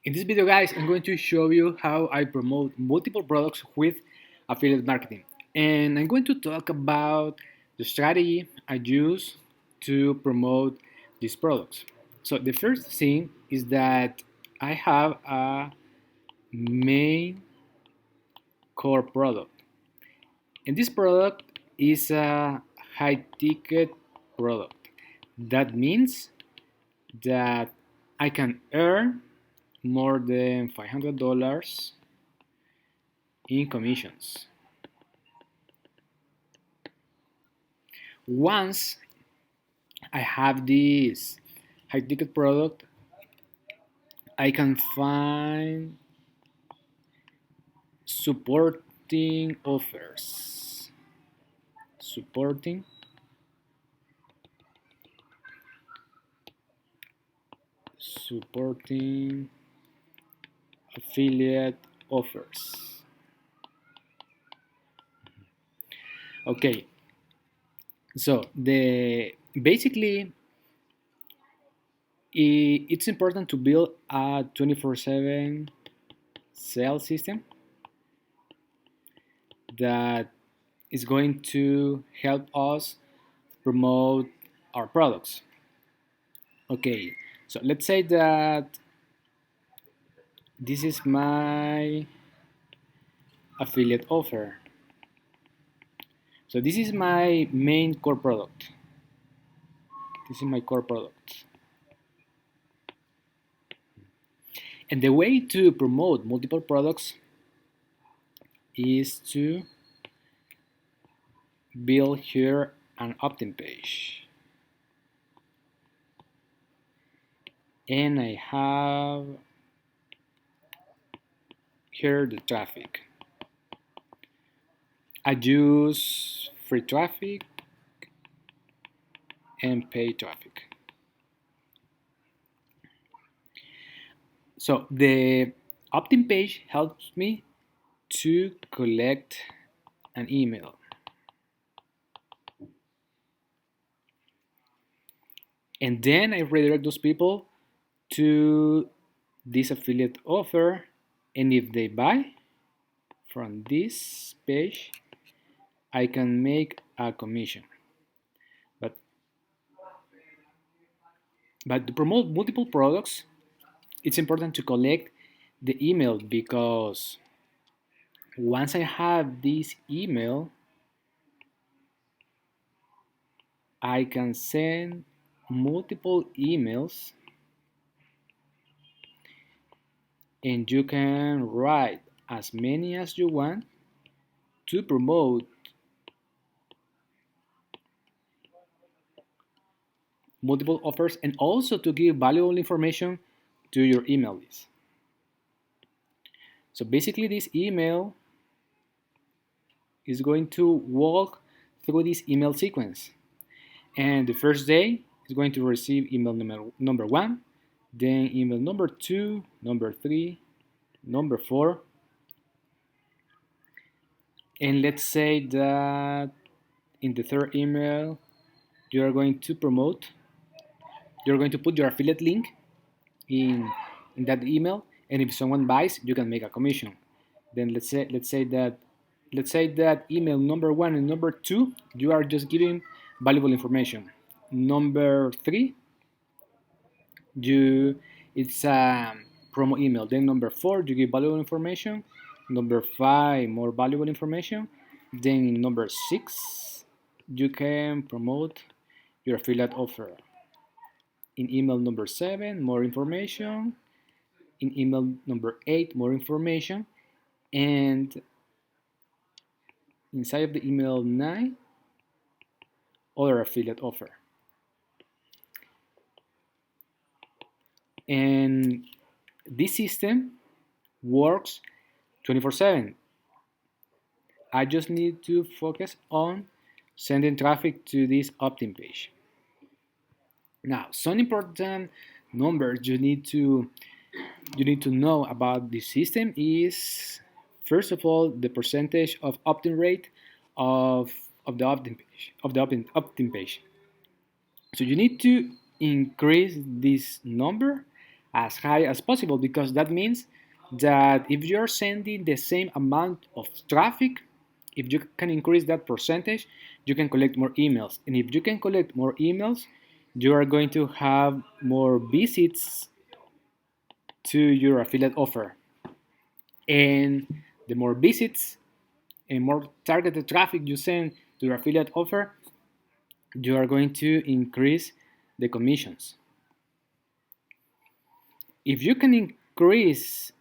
In this video, guys, I'm going to show you how I promote multiple products with affiliate marketing. And I'm going to talk about the strategy I use to promote these products. So the first thing is that I have a main core product. And this product is a high ticket product. That means that I can earn more than $500 in commissions. Once I have this high ticket product, I can find supporting offers. Supporting affiliate offers. Okay, so the basically it's important to build a 24/7 sales system that is going to help us promote our products. Okay, so let's say that this is my affiliate offer. So this is my main core product. This is my core product. And the way to promote multiple products is to build here an opt-in page. And I have here the traffic. I use free traffic and paid traffic. So the opt-in page helps me to collect an email. And then I redirect those people to this affiliate offer, and if they buy from this page, I can make a commission. But to promote multiple products, it's important to collect the email, because once I have this email, I can send multiple emails, and you can write as many as you want to promote multiple offers, and also to give valuable information to your email list. So basically, this email is going to walk through this email sequence. And the first day is going to receive email number 1, then email number 2, number 3, number 4. And let's say that in the third email, you're going to put your affiliate link in that email, and if someone buys, you can make a commission. Then let's say that email number 1 and number 2, you are just giving valuable information. Number 3, it's a promo email. Then number 4, you give valuable information. Number 5, more valuable information. Then in number 6, you can promote your affiliate offer. In email number 7, more information. In email number 8, more information. And inside of the email 9, other affiliate offer. And this system works 24/7. I just need to focus on sending traffic to this opt-in page. Now, some important numbers you need to know about this system is, first of all, the percentage of opt-in rate of the opt-in page. So you need to increase this number as high as possible, because that means that if you're sending the same amount of traffic, if you can increase that percentage, you can collect more emails. And if you can collect more emails, you are going to have more visits to your affiliate offer. And the more visits and more targeted traffic you send to your affiliate offer, you are going to increase the commissions. If you can increase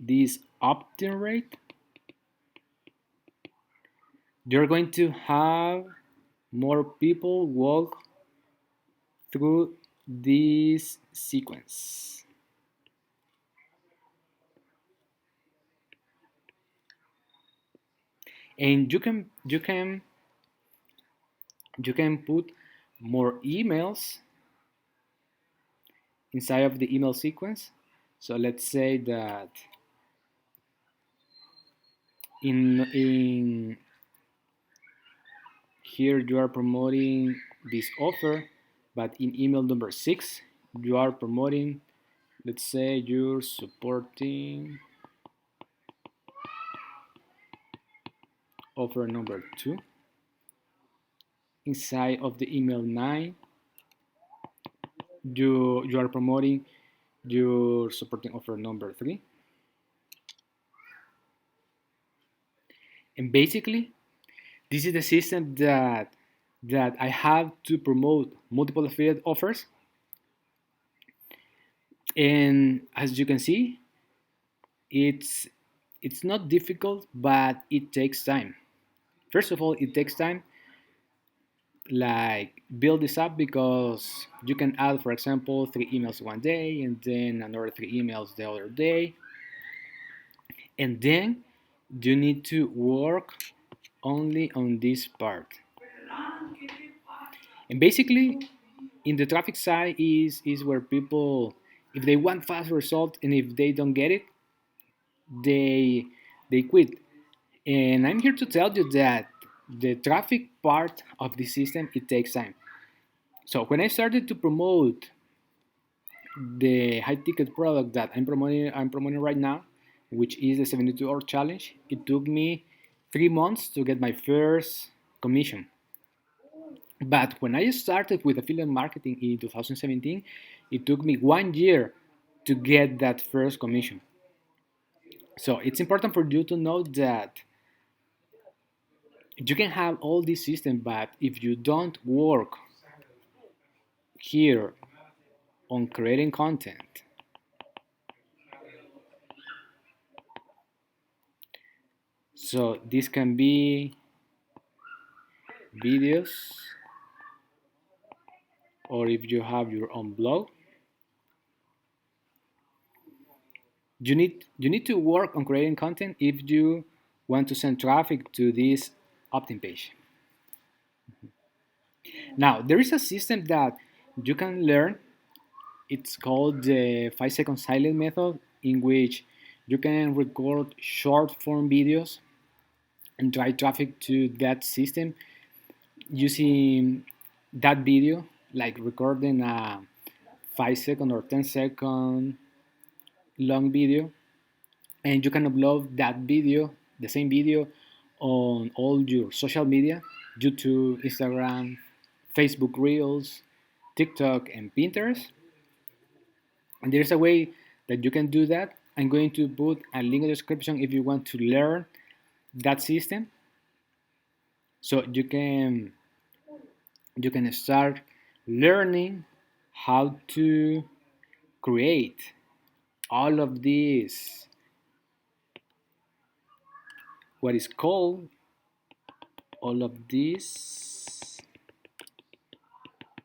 this opt-in rate, you're going to have more people walk through this sequence. And you can put more emails inside of the email sequence. So let's say that in here you are promoting this offer, but in email number 6 you are promoting, let's say you're supporting offer number 2. Inside of the email 9 you are promoting your supporting offer number 3. And basically this is the system that I have to promote multiple affiliate offers. And as you can see, it's it's not difficult, but it takes time. First of all, it takes time, like build this up, because you can add, for example, 3 emails one day and then another 3 emails the other day, and then you need to work only on this part. And basically, in the traffic side is where people, if they want fast result and if they don't get it, they they quit. And I'm here to tell you that the traffic part of the system, it takes time. So when I started to promote the high ticket product that I'm promoting right now, which is the 72-hour challenge, it took me 3 months to get my first commission. But when I started with affiliate marketing in 2017, it took me 1 year to get that first commission. So it's important for you to know that you can have all this system, but if you don't work here on creating content, so this can be videos, or if you have your own blog, you need to work on creating content if you want to send traffic to this opt-in page. Now there is a system that you can learn. It's called the 5-second silent method, in which you can record short form videos and drive traffic to that system using that video, like recording a 5-second or 10-second long video, and you can upload that video, the same video, on all your social media: YouTube, Instagram, Facebook Reels, TikTok, and Pinterest. And there's a way that you can do that. I'm going to put a link in the description if you want to learn that system, so you can start learning how to create all of these, what is called all of this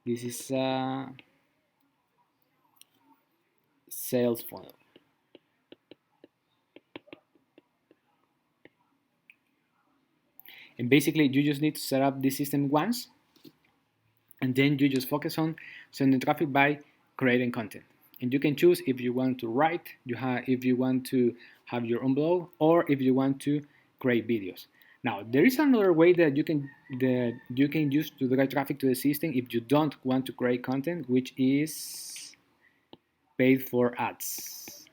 is a sales funnel. And basically you just need to set up this system once, and then you just focus on sending traffic by creating content. And you can choose if you want to write, if you want to have your own blog, or if you want to create videos. Now there is another way that you can use to drive traffic to the system if you don't want to create content, which is paid for ads.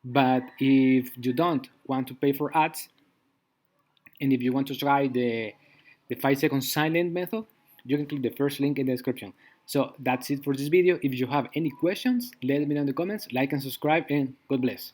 But if you don't want to pay for ads, and if you want to try the 5 second silent method, you can click the first link in the description. So that's it for this video. If you have any questions, let me know in the comments, like and subscribe, and God bless.